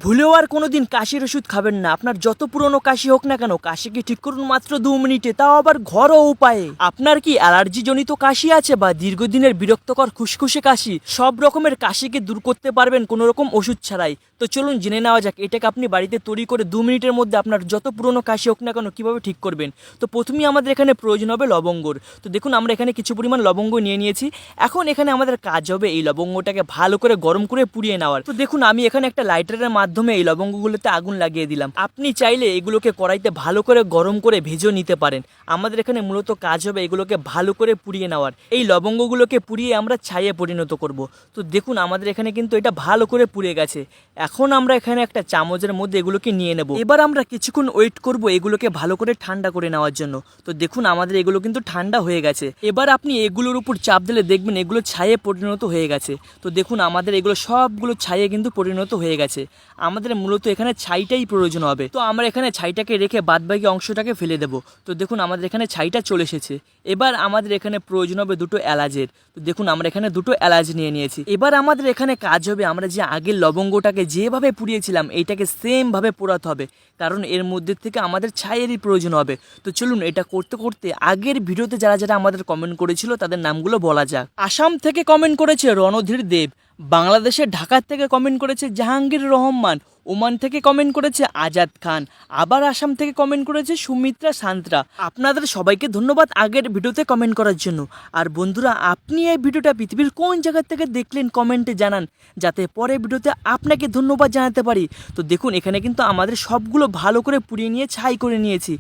ভুলেও আর কোনোদিন কাশির ওষুধ খাবেন না। আপনার যত পুরনো কাশি হোক না কেন, কাশিকে ঠিক করুন মাত্র 2 মিনিটে, তাও আবার ঘরোয়া উপায়ে। আপনার কি অ্যালার্জি জনিত কাশি আছে বা দীর্ঘদিনের বিরক্তকর খুশখুশে কাশি, সব রকমের কাশিকে দূর করতে পারবেন কোনো রকম ওষুধ ছাড়াই। তো চলুন জেনে নেওয়া যাক এটাকে আপনি বাড়িতে তৈরি করে 2 মিনিটের মধ্যে আপনার যত পুরনো কাশি হোক না কেন কীভাবে ঠিক করবেন। তো প্রথমেই আমাদের এখানে প্রয়োজন হবে লবঙ্গর। তো দেখুন আমরা এখানে কিছু পরিমাণ লবঙ্গ নিয়ে নিয়েছি। এখন এখানে আমাদের কাজ হবে এই লবঙ্গটাকে ভালো করে গরম করে পুড়িয়ে নেওয়ার। তো দেখুন আমি এখানে একটা লাইটারের মাধ্যমে এই লবঙ্গগুলোতে আগুন লাগিয়ে দিলাম। আপনি চাইলে এগুলোকে কড়াইতে ভালো করে গরম করে ভেজেও নিতে পারেন। আমাদের এখানে মূলত কাজ হবে এগুলোকে ভালো করে পুড়িয়ে নেওয়ার। এই লবঙ্গগুলোকে পুড়িয়ে আমরা ছাইয়ে পরিণত করব। তো দেখুন আমাদের এখানে কিন্তু এটা ভালো করে পুড়ে গেছে। এখন আমরা এখানে একটা চামচের মধ্যে এগুলোকে নিয়ে নেব। এবার আমরা কিছুক্ষণ ওয়েট করব এগুলোকে ভালো করে ঠান্ডা করে নেওয়ার জন্য। তো দেখুন আমাদের এগুলো কিন্তু ঠান্ডা হয়ে গেছে। এবার আপনি এগুলোর উপর চাপ দিলে দেখবেন এগুলো ছাইয়ে পরিণত হয়ে গেছে। তো দেখুন আমাদের এগুলো সবগুলো ছাইয়ে কিন্তু পরিণত হয়ে গেছে। আমাদের মূলত এখানে ছাইটাই প্রয়োজন হবে। তো আমরা এখানে ছাইটাকে রেখে বাদবাকি অংশটাকে ফেলে দেব। তো দেখুন আমাদের এখানে ছাইটা চলে এসেছে। এবার আমাদের এখানে প্রয়োজন হবে 2টো এলাচের। তো দেখুন আমরা এখানে 2টো এলাচ নিয়ে নিয়েছি। এবার আমাদের এখানে কাজ হবে আমরা যে আগের লবঙ্গটাকে যেভাবে পুড়িয়েছিলাম এইটাকে সেম ভাবে পোড়াতে হবে, কারণ এর মধ্যে থেকে আমাদের ছাইয়েরই প্রয়োজন হবে। তো চলুন এটা করতে করতে আগের ভিডিওতে যারা যারা আমাদের কমেন্ট করেছিল তাদের নামগুলো বলা যাক। আসাম থেকে কমেন্ট করেছে রণধীর দেব, বাংলাদেশের ঢাকা থেকে কমেন্ট করেছে জাহাঙ্গীর রহমান, ওমান থেকে কমেন্ট করেছে আজাদ খান, আবার আসাম থেকে কমেন্ট করেছে সুমিত্রা সান্ত্রা। আপনাদের সবাইকে ধন্যবাদ আগের ভিডিওতে কমেন্ট করার জন্য। আর বন্ধুরা আপনি এই ভিডিওটা পৃথিবীর কোন জায়গা থেকে দেখলেন কমেন্টে জানান, যাতে পরের ভিডিওতে আপনাকে ধন্যবাদ জানাতে পারি। তো দেখুন এখানে কিন্তু আমাদের সবগুলো ভালো করে পুড়িয়ে নিয়ে ছাই করে নিয়েছি।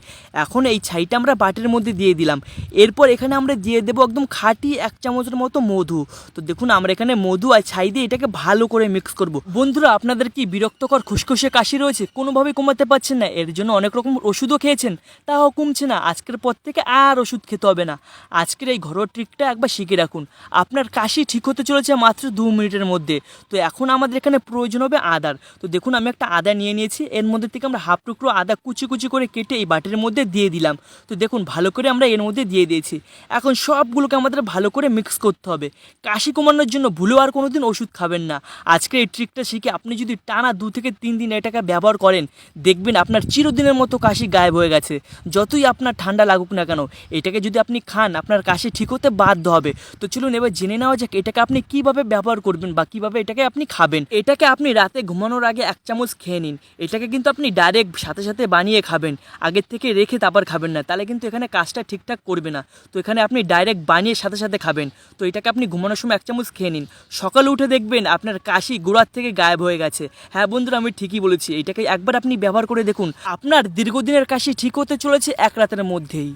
এখন এই ছাইটা আমরা বাটির মধ্যে দিয়ে দিলাম। এরপর এখানে আমরা দিয়ে দেবো একদম খাঁটি 1 চামচের মতো মধু। তো দেখুন আমরা এখানে মধু আর ছাই দিয়ে এটাকে ভালো করে মিক্স করব। বন্ধুরা আপনাদের কি বিরক্তকর খুশখুশে কাশি রয়েছে, কোনোভাবে কমাতে পারছেন না, এর জন্য অনেক রকম ওষুধও খেয়েছেন তাও কমছে না, আজকের পর থেকে আর ওষুধ খেতে হবে না। আজকের এই ঘরোয়া ট্রিকটা একবার শিখে রাখুন, আপনার কাশি ঠিক হতে চলেছে মাত্র 2 মিনিটের মধ্যে। তো এখন আমাদের এখানে প্রয়োজন হবে আদার। তো দেখুন আমি একটা আদা নিয়ে নিয়েছি। এর মধ্যে থেকে আমরা হাফ টুকরো আদা কুচি কুচি করে কেটে এই বাটির মধ্যে দিয়ে দিলাম। তো দেখুন ভালো করে আমরা এর মধ্যে দিয়ে দিয়েছি। এখন সবগুলোকে আমাদের ভালো করে মিক্স করতে হবে। কাশি কমানোর জন্য ভুলেও আর কোনোদিন ওষুধ খাবেন না। আজকে এই ট্রিকটা শিখে আপনি যদি টানা 2 থেকে 3 দিন এটাকে ব্যবহার করেন, দেখবেন আপনার চিরদিনের মতো কাশি গায়েব হয়ে গেছে। যতই আপনার ঠান্ডা লাগুক না কেন, এটাকে যদি আপনি খান আপনার কাশি ঠিক হতে বাধ্য হবে। তো চলুন এবার জেনে নেওয়া যাক এটাকে আপনি কিভাবে ব্যবহার করবেন বা কিভাবে এটাকে আপনি খাবেন। এটাকে আপনি রাতে ঘুমানোর আগে 1 চামচ খেয়ে নিন। এটাকে কিন্তু আপনি ডাইরেক্ট সাথে সাথে বানিয়ে খাবেন, আগের থেকে রেখে তারপর খাবেন না, তাহলে কিন্তু এখানে কাজটা ঠিকঠাক করবে না। তো এখানে আপনি ডাইরেক্ট বানিয়ে সাথে সাথে খাবেন। তো এটাকে আপনি ঘুমানোর সময় 1 চামচ খেয়ে নিন। সকালে উঠে দেখবেন আপনার কাশি গোড়ার থেকে গায়েব হয়ে গেছে। হ্যাঁ বন্ধুরা আমি ঠিকই বলেছি, এটাকে একবার আপনি ব্যবহার করে দেখুন, আপনার দীর্ঘদিনের কাশি ঠিক হতে চলেছে 1 রাতের মধ্যেই।